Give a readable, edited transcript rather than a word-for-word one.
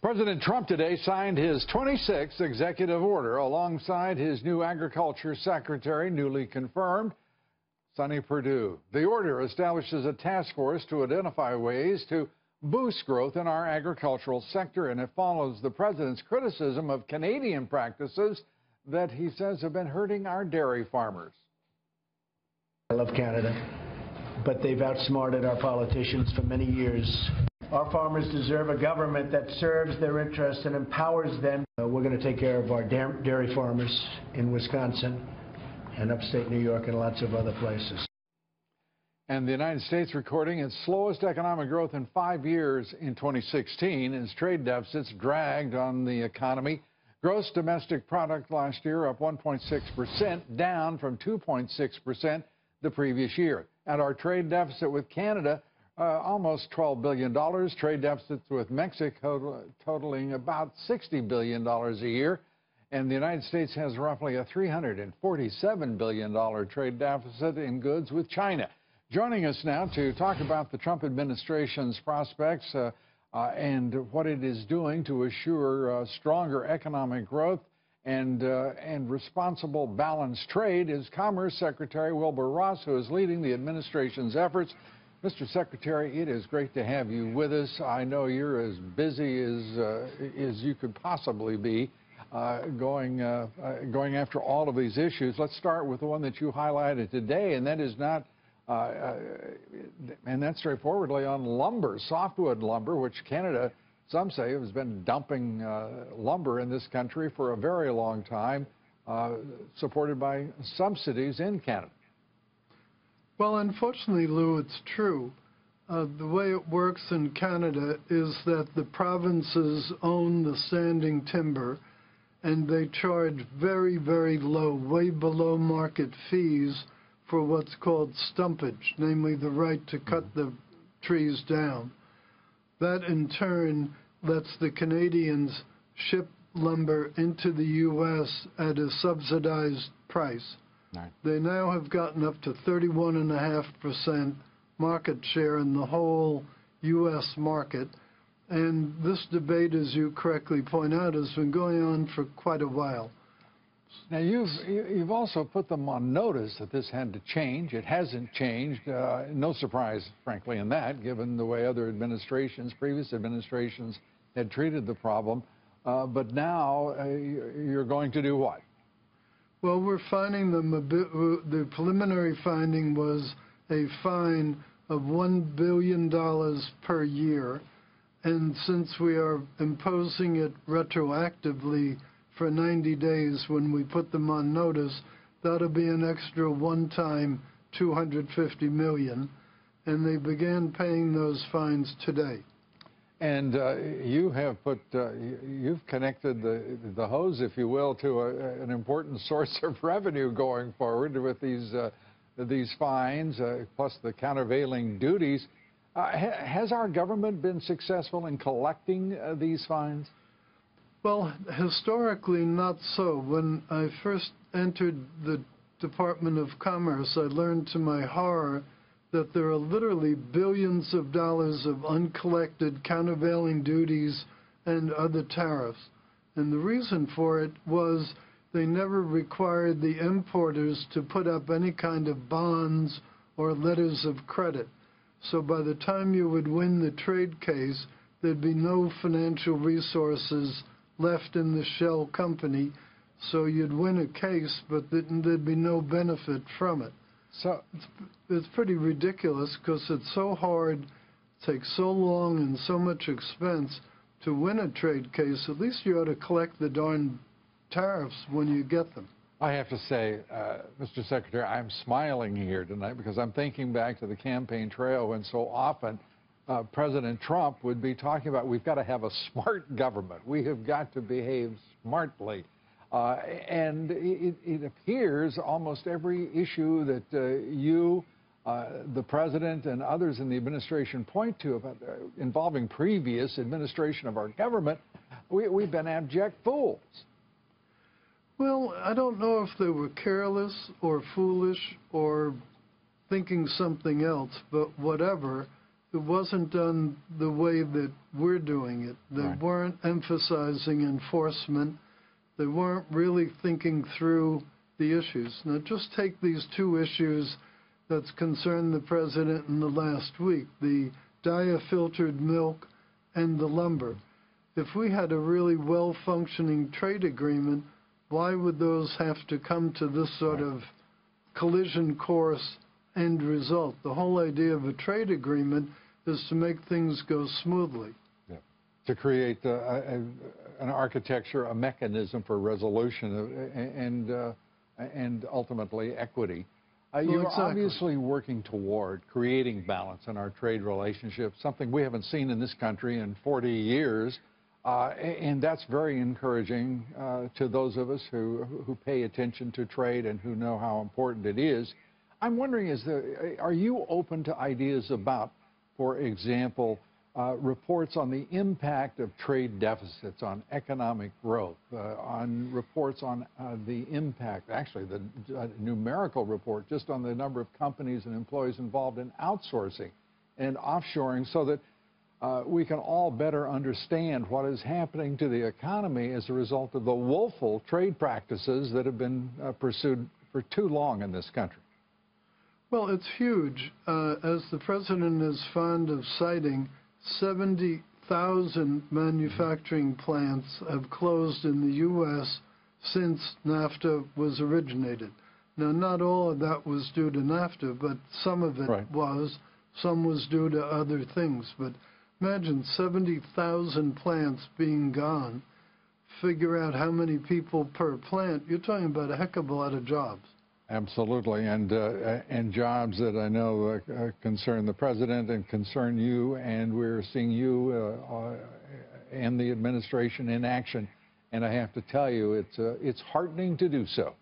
President Trump today signed his 26th executive order alongside his new agriculture secretary, newly confirmed, Sonny Perdue. The order establishes a task force to identify ways to boost growth in our agricultural sector, and it follows the president's criticism of Canadian practices that he says have been hurting our dairy farmers. I love Canada, but they've outsmarted our politicians for many years. Our farmers deserve a government that serves their interests and empowers them. We're going to take care of our dairy farmers in Wisconsin and upstate New York and lots of other places. And the United States recording its slowest economic growth in 5 years in 2016 as trade deficits dragged on the economy. Gross domestic product last year up 1.6%, down from 2.6% the previous year. And our trade deficit with Canada, almost $12 billion. Trade deficits with Mexico totaling about $60 billion a year. And the United States has roughly a $347 billion trade deficit in goods with China. Joining us now to talk about the Trump administration's prospects and what it is doing to assure stronger economic growth and responsible balanced trade is Commerce Secretary Wilbur Ross, who is leading the administration's efforts. Mr. Secretary, it is great to have you with us. I know you're as busy as you could possibly be going after all of these issues. Let's start with the one that you highlighted today, and that is not and that's straightforwardly on lumber, softwood lumber, which Canada, some say, has been dumping lumber in this country for a very long time, supported by subsidies in Canada. Well, unfortunately, Lou, it's true. The way it works in Canada is that the provinces own the standing timber, and they charge very, very low, way below market fees for what's called stumpage, namely the right to cut the trees down. That, in turn, lets the Canadians ship lumber into the U.S. at a subsidized price. Right. They now have gotten up to 31.5% market share in the whole U.S. market. And this debate, as you correctly point out, has been going on for quite a while. Now, you've also put them on notice that this had to change. It hasn't changed. No surprise, frankly, in that, given the way other administrations, previous administrations, had treated the problem. But now you're going to do what? Well, we're fining them a bit. The preliminary finding was a fine of $1 billion per year. And since we are imposing it retroactively for 90 days when we put them on notice, that'll be an extra one-time $250 million. And they began paying those fines today. And you have you've connected the hose, if you will, to an important source of revenue going forward with these fines, plus the countervailing duties. Has our government been successful in collecting these fines? Well, historically, not so. When I first entered the Department of Commerce, I learned to my horror that there are literally billions of dollars of uncollected countervailing duties and other tariffs. And the reason for it was they never required the importers to put up any kind of bonds or letters of credit. So by the time you would win the trade case, there'd be no financial resources left in the shell company. So you'd win a case, but there'd be no benefit from it. So it's pretty ridiculous because it's so hard, takes so long and so much expense to win a trade case. At least you ought to collect the darn tariffs when you get them. I have to say, Mr. Secretary, I'm smiling here tonight because I'm thinking back to the campaign trail when so often President Trump would be talking about we've got to have a smart government. We have got to behave smartly. And it appears almost every issue that you, the president, and others in the administration point to about involving previous administration of our government, we've been abject fools. Well, I don't know if they were careless or foolish or thinking something else, but whatever, it wasn't done the way that we're doing it. They Right. weren't emphasizing enforcement. They weren't really thinking through the issues. Now, just take these two issues that's concerned the president in the last week, the diafiltered milk and the lumber. If we had a really well-functioning trade agreement, why would those have to come to this sort of collision course end result? The whole idea of a trade agreement is to make things go smoothly. Yeah. To create an architecture, a mechanism for resolution and ultimately equity. You're exactly. obviously working toward creating balance in our trade relationships, something we haven't seen in this country in 40 years. And that's very encouraging to those of us who pay attention to trade and who know how important it is. I'm wondering, are you open to ideas about, for example, reports on the impact of trade deficits on economic growth, on reports on the impact, actually the numerical report just on the number of companies and employees involved in outsourcing and offshoring, so that we can all better understand what is happening to the economy as a result of the woeful trade practices that have been pursued for too long in this country. Well, it's huge. As the president is fond of citing, 70,000 manufacturing plants have closed in the U.S. since NAFTA was originated. Now, not all of that was due to NAFTA, but some of it Right. was. Some was due to other things. But imagine 70,000 plants being gone. Figure out how many people per plant. You're talking about a heck of a lot of jobs. Absolutely, and jobs that I know concern the president and concern you, and we're seeing you and the administration in action. And I have to tell you, it's heartening to do so.